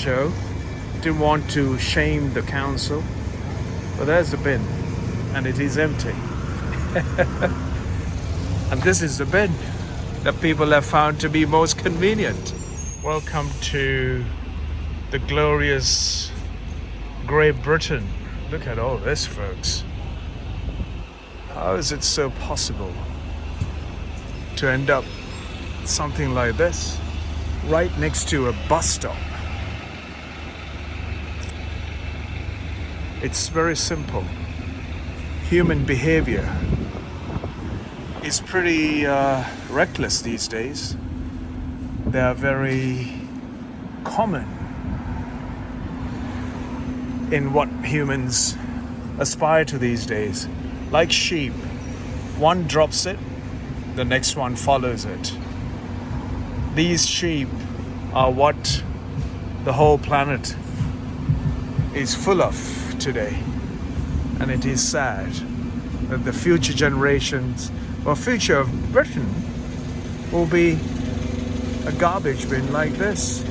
show. Didn't want to shame the council, but there's the bin, and it is empty. And this is the bin that people have found to be most convenient. Welcome to the glorious Great Britain. Look at all this, folks. How is it so possible to end up something like this right next to a bus stop? It's very simple. Human behavior is pretty reckless these days. They are very common in what humans aspire to these days. Like sheep, one drops it, the next one follows it. These sheep are what the whole planet is full of today. And it is sad that the future generations or future of Britain will be a garbage bin like this.